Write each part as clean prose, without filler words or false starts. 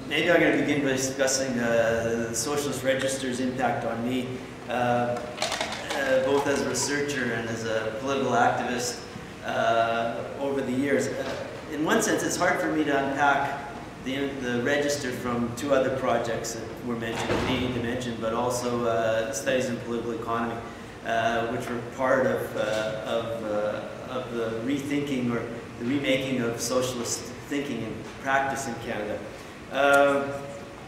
Maybe I'm going to begin by discussing the Socialist Register's impact on me, both as a researcher and as a political activist over the years. In one sense, it's hard for me to unpack the Register from two other projects that were mentioned, Canadian Dimension, but also Studies in Political Economy, which were part of the rethinking or the remaking of socialist thinking and practice in Canada.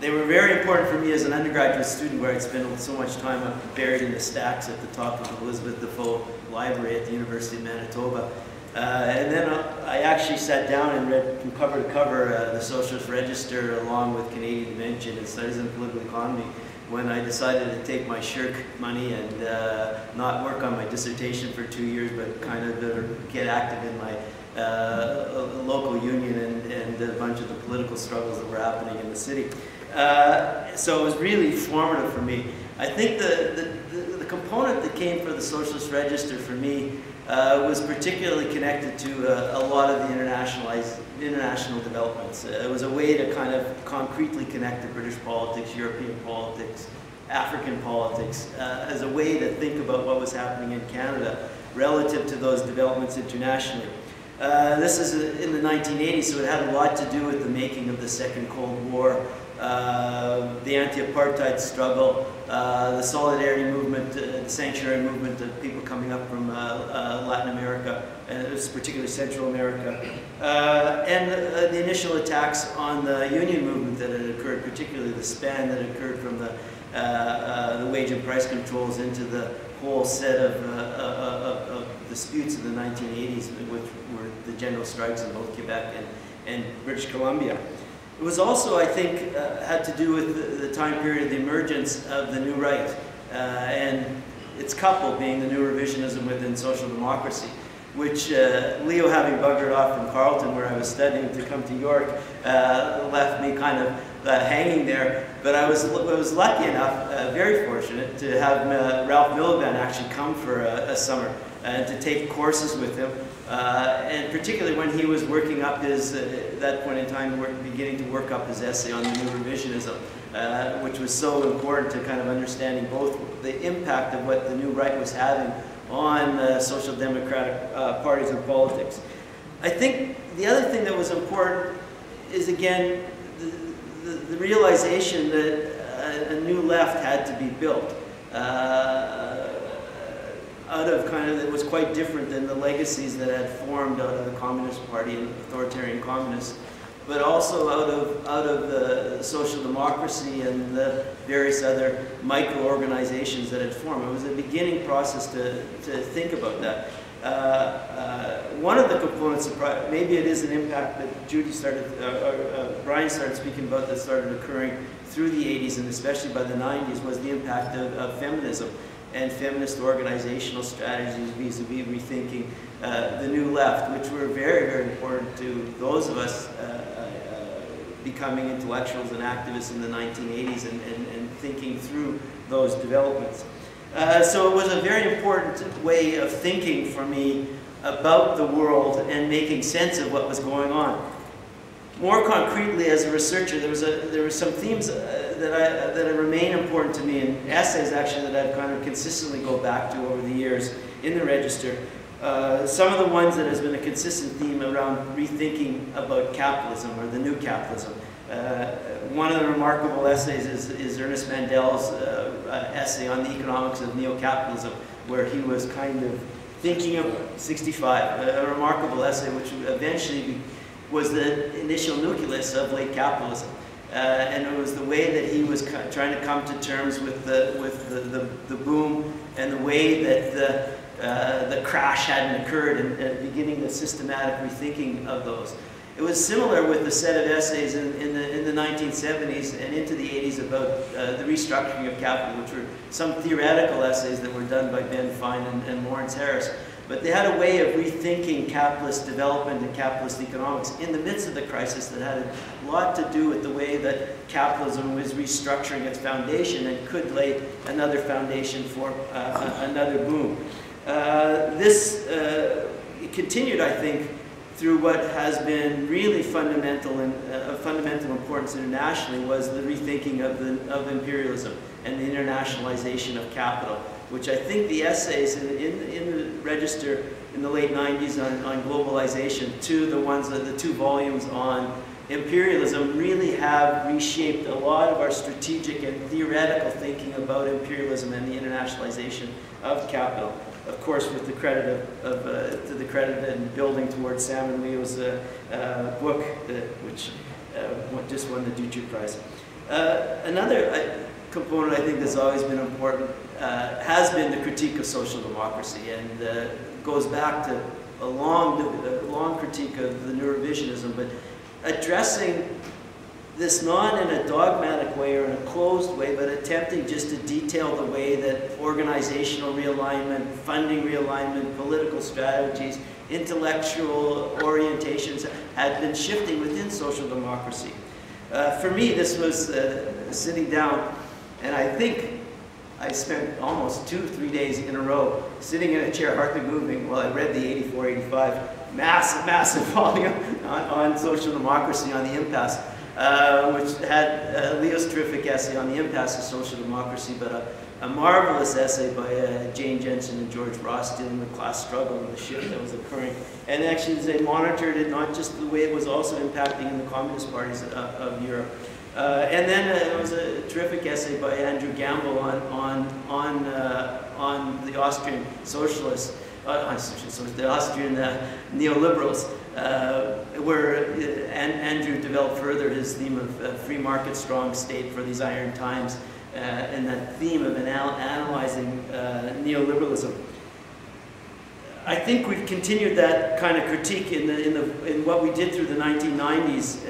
They were very important for me as an undergraduate student, where I'd spent so much time buried in the stacks at the top of Elizabeth Defoe Library at the University of Manitoba. And then I actually sat down and read from cover to cover the Socialist Register along with Canadian Dimension and Studies in Political Economy when I decided to take my shirk money and not work on my dissertation for 2 years, but kind of get active in my local union and a bunch of the political struggles that were happening in the city. So it was really formative for me. I think the component that came for the Socialist Register for me was particularly connected to a lot of the international developments. It was a way to kind of concretely connect to British politics, European politics, African politics, as a way to think about what was happening in Canada relative to those developments internationally. This is in the 1980s, so it had a lot to do with the making of the Second Cold War, the anti-apartheid struggle, the solidarity movement, the sanctuary movement of people coming up from Latin America, and particularly Central America, and the initial attacks on the union movement that had occurred, particularly the span that occurred from the wage and price controls into the whole set of disputes in the 1980s, which were the general strikes in both Quebec and British Columbia. It was also, I think, had to do with the time period of the emergence of the New Right, and its couple being the new revisionism within social democracy, which Leo, having buggered off from Carleton, where I was studying, to come to York, left me kind of hanging there. But I was lucky enough, very fortunate, to have Ralph Miliband actually come for a summer and to take courses with him. And particularly when he was working up his, at that point in time, beginning to work up his essay on the new revisionism, which was so important to kind of understanding both the impact of what the New Right was having on social democratic parties and politics. I think the other thing that was important is, again, the realization that a new left had to be built. Out of kind of, it was quite different than the legacies that had formed out of the Communist Party and authoritarian communists, but also out of the social democracy and the various other micro-organizations that had formed. It was a beginning process to think about that. One of the components, maybe it is an impact that Judy started, Brian started speaking about, that started occurring through the 80s and especially by the 90s, was the impact of feminism and feminist organizational strategies vis-a-vis rethinking the new left, which were very, very important to those of us becoming intellectuals and activists in the 1980s and thinking through those developments. So it was a very important way of thinking for me about the world and making sense of what was going on. More concretely, as a researcher, there were some themes that remain important to me, and essays actually that I've kind of consistently go back to over the years in the Register. Some of the ones that has been a consistent theme around rethinking about capitalism, or the new capitalism. One of the remarkable essays is Ernest Mandel's essay on the economics of neo-capitalism, where he was kind of thinking of 65, a remarkable essay which eventually was the initial nucleus of late capitalism. And it was the way that he was trying to come to terms with the boom and the way that the crash hadn't occurred, and beginning the systematic rethinking of those. It was similar with the set of essays in the 1970s and into the 80s about the restructuring of capital, which were some theoretical essays that were done by Ben Fine and Lawrence Harris. But they had a way of rethinking capitalist development and capitalist economics in the midst of the crisis that had a lot to do with the way that capitalism was restructuring its foundation and could lay another foundation for another boom. This continued, I think, through what has been really fundamental and of fundamental importance internationally was the rethinking of imperialism and the internationalization of capital, which I think the essays in the Register in the late 90s on globalization to the two volumes on imperialism really have reshaped a lot of our strategic and theoretical thinking about imperialism and the internationalization of capital. Of course, with the credit to the credit and building towards Sam and Leo's book, which just won the Dutra Prize. Another component I think that's always been important has been the critique of social democracy, and goes back to a long critique of the neurovisionism, but addressing this not in a dogmatic way or in a closed way, but attempting just to detail the way that organizational realignment, funding realignment, political strategies, intellectual orientations had been shifting within social democracy. For me, this was sitting down, and I think I spent almost 2-3 days in a row sitting in a chair, hardly moving, while I read the 84-85 massive volume on social democracy, on the impasse, which had Leo's terrific essay on the impasse of social democracy, but a marvelous essay by Jane Jensen and George Ross dealing with class struggle and the shift that was occurring. And actually they monitored it, not just the way it was also impacting in the communist parties of Europe. And then there was a terrific essay by Andrew Gamble on the Austrian socialists, the Austrian neoliberals, where Andrew developed further his theme of free market, strong state for these iron times, and that theme of analyzing neoliberalism. I think we've continued that kind of critique in what we did through the 1990s.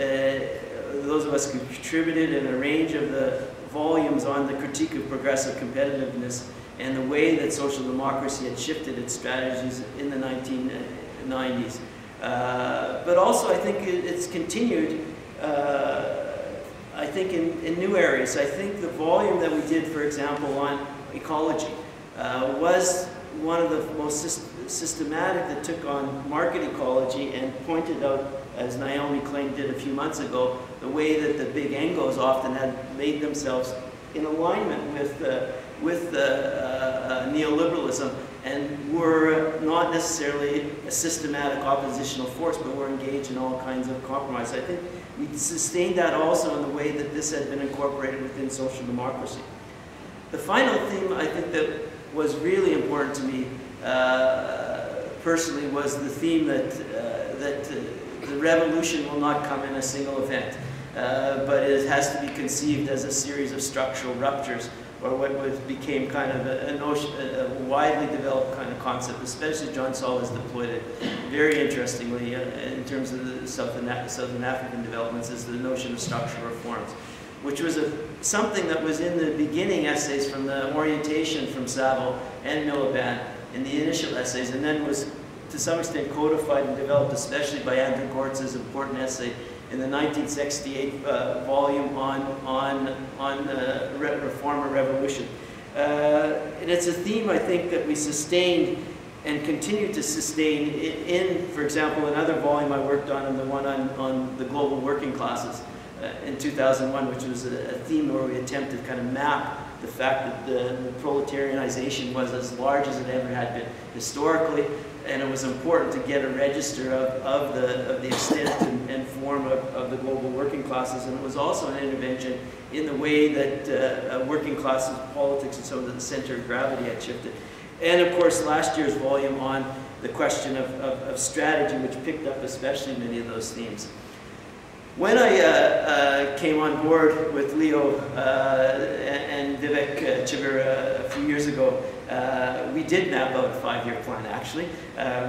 Those of us who contributed in a range of the volumes on the critique of progressive competitiveness and the way that social democracy had shifted its strategies in the 1990s. But also I think it's continued, I think, in new areas. I think the volume that we did, for example, on ecology was one of the most systematic that took on market ecology and pointed out, as Naomi Klein did a few months ago, the way that the big Engos often had made themselves in alignment with neoliberalism and were not necessarily a systematic oppositional force, but were engaged in all kinds of compromise. I think we sustained that also in the way that this had been incorporated within social democracy. The final theme I think that was really important to me personally was the theme that the revolution will not come in a single event, but it has to be conceived as a series of structural ruptures, or what became kind of a widely developed kind of concept, especially John Saul has deployed it very interestingly in terms of the Southern African developments, is the notion of structural reforms, which was something that was in the beginning essays from the orientation from Saville and Miliband in the initial essays, and then was to some extent codified and developed, especially by Andrew Gortz's important essay in the 1968 volume on reform or revolution. And it's a theme, I think, that we sustained and continue to sustain in, for example, another volume I worked on, and the one on the global working classes in 2001, which was a theme where we attempted to kind of map the fact that the proletarianization was as large as it ever had been historically, and it was important to get a register of the extent and form of the global working classes. And it was also an intervention in the way that working classes politics and some of the center of gravity had shifted. And of course, last year's volume on the question of strategy, which picked up especially many of those themes. When I came on board with Leo and Vivek Chibir a few years ago, we did map out a 5-year plan, actually,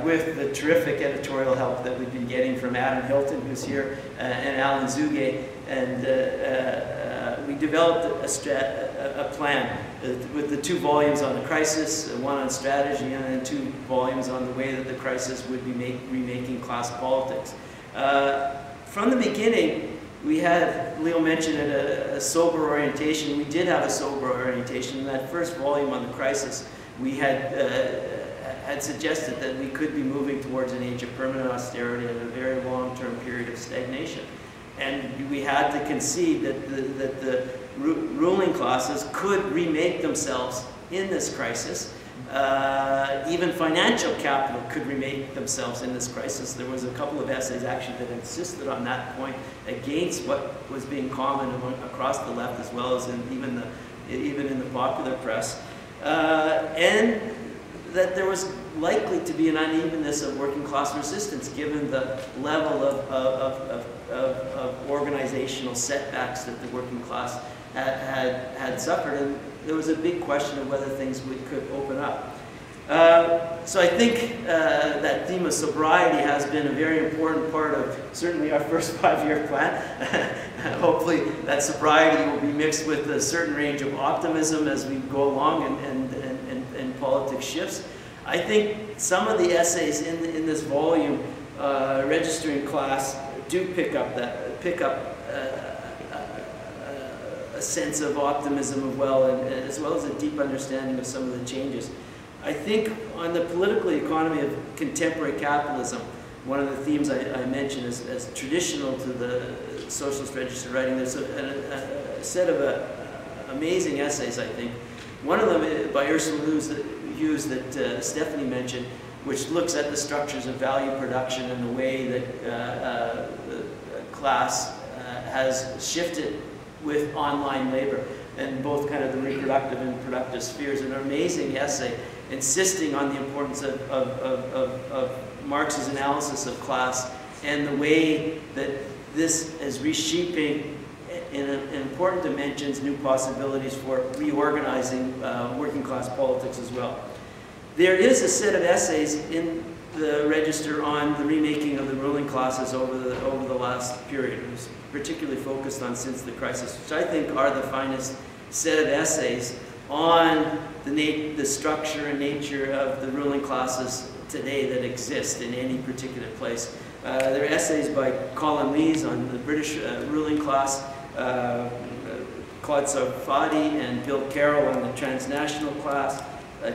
with the terrific editorial help that we've been getting from Adam Hilton, who's here, and Alan Zuge. And we developed a plan with the 2 volumes on the crisis, one on strategy, and then 2 volumes on the way that the crisis would be remaking class politics. From the beginning, we had, Leo mentioned it, a sober orientation. We did have a sober orientation. In that first volume on the crisis, we had had suggested that we could be moving towards an age of permanent austerity and a very long-term period of stagnation. And we had to concede that the ruling classes could remake themselves in this crisis. Even financial capital could remake themselves in this crisis. There was a couple of essays actually that insisted on that point against what was being common across the left, as well as even in the popular press. And that there was likely to be an unevenness of working class resistance given the level of organizational setbacks that the working class had suffered. And there was a big question of whether things could open up. So I think that theme of sobriety has been a very important part of certainly our first 5-year plan. Hopefully that sobriety will be mixed with a certain range of optimism as we go along and politics shifts. I think some of the essays in this volume, registering class, do pick up a sense of optimism as well as a deep understanding of some of the changes. I think on the political economy of contemporary capitalism, one of the themes I mentioned as traditional to the Socialist Register writing, there's a set of amazing essays, I think. One of them by Ursula Hughes that Stephanie mentioned, which looks at the structures of value production and the way that the class has shifted with online labor and both kind of the reproductive and productive spheres. An amazing essay insisting on the importance of Marx's analysis of class and the way that this is reshaping in important dimensions new possibilities for reorganizing working class politics as well. There is a set of essays in the Register on the remaking of the ruling classes over the last period. It was particularly focused on since the crisis, which I think are the finest set of essays on the structure and nature of the ruling classes today that exist in any particular place. There are essays by Colin Lees on the British ruling class, Claude Sarfati and Bill Carroll on the transnational class,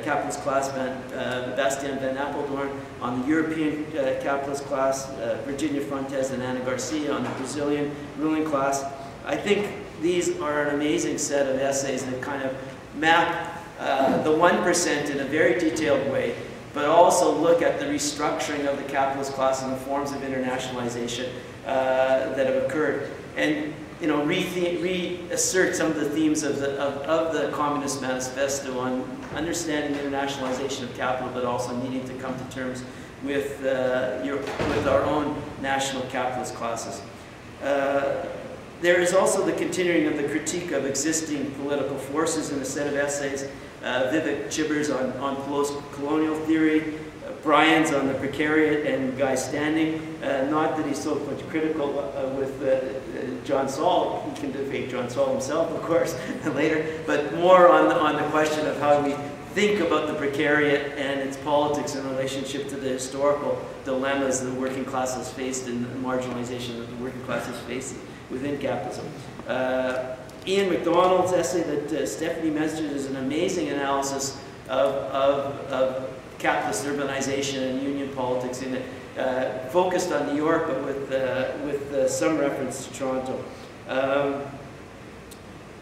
capitalist class, Bastian van Apeldoorn on the European capitalist class, Virginia Fontes and Ana Garcia on the Brazilian ruling class. I think these are an amazing set of essays that kind of map the 1% in a very detailed way, but also look at the restructuring of the capitalist class and the forms of internationalization that have occurred, and reassert some of the themes of the Communist Manifesto on understanding the internationalization of capital, but also needing to come to terms with our own national capitalist classes. There is also the continuing of the critique of existing political forces in a set of essays. Vivek Chibber's on post-colonial theory, Brian's on the precariat, and Guy Standing. Not that he's so much critical with John Saul. He can debate John Saul himself, of course, later, but more on the question of how we think about the precariat and its politics in relationship to the historical dilemmas the working classes faced and the marginalization that the working classes faced within capitalism. Ian MacDonald's essay that Stephanie mentioned is an amazing analysis of capitalist urbanization and union politics in it, focused on New York, but with some reference to Toronto.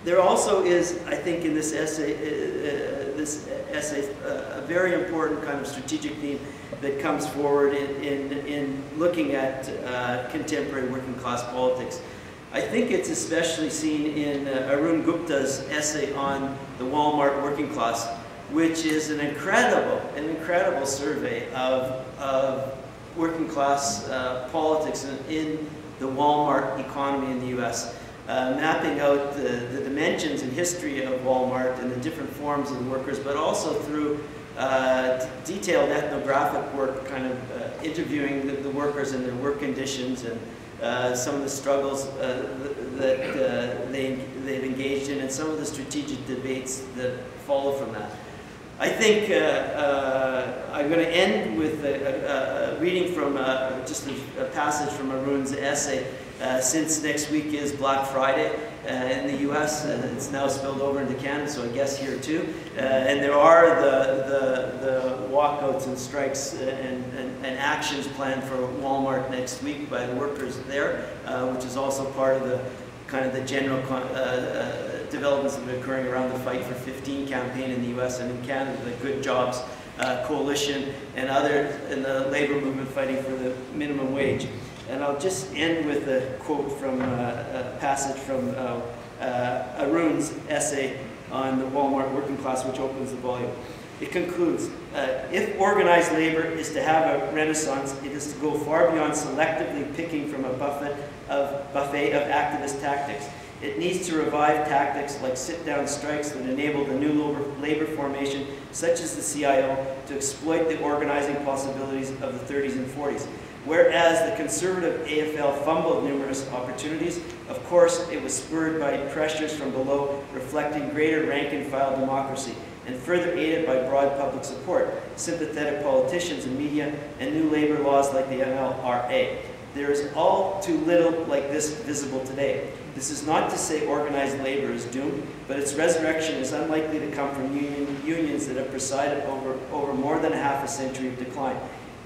There also is, I think, in this essay, a very important kind of strategic theme that comes forward in looking at contemporary working class politics. I think it's especially seen in Arun Gupta's essay on the Walmart working class, which is an incredible survey of working class politics in the Walmart economy in the US, mapping out the dimensions and history of Walmart and the different forms of the workers, but also through detailed ethnographic work, kind of interviewing the workers and their work conditions and some of the struggles that they've engaged in, and some of the strategic debates that follow from that. I think I'm going to end with a reading from just a passage from Arun's essay Since next week is Black Friday in the US, it's now spilled over into Canada, so I guess here too. And there are the walkouts and strikes and actions planned for Walmart next week by the workers there, which is also part of the kind of the general developments that have been occurring around the Fight for 15 campaign in the US and in Canada, the Good Jobs Coalition and the labor movement fighting for the minimum wage. And I'll just end with a quote from a passage from Arun's essay on the Walmart working class, which opens the volume. It concludes, if organized labor is to have a renaissance, it is to go far beyond selectively picking from a buffet of activist tactics. It needs to revive tactics like sit-down strikes that enable the new labor formation, such as the CIO, to exploit the organizing possibilities of the 30s and 40s. Whereas the conservative AFL fumbled numerous opportunities, of course it was spurred by pressures from below reflecting greater rank-and-file democracy, and further aided by broad public support, sympathetic politicians and media, and new labor laws like the NLRA. There is all too little like this visible today. This is not to say organized labor is doomed, but its resurrection is unlikely to come from unions that have presided over more than half a century of decline.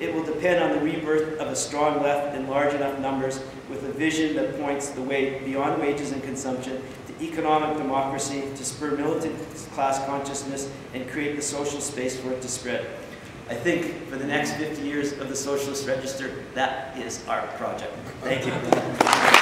It will depend on the rebirth of a strong left in large enough numbers with a vision that points the way beyond wages and consumption to economic democracy, to spur militant class consciousness and create the social space for it to spread. I think for the next 50 years of the Socialist Register, that is our project. Thank you.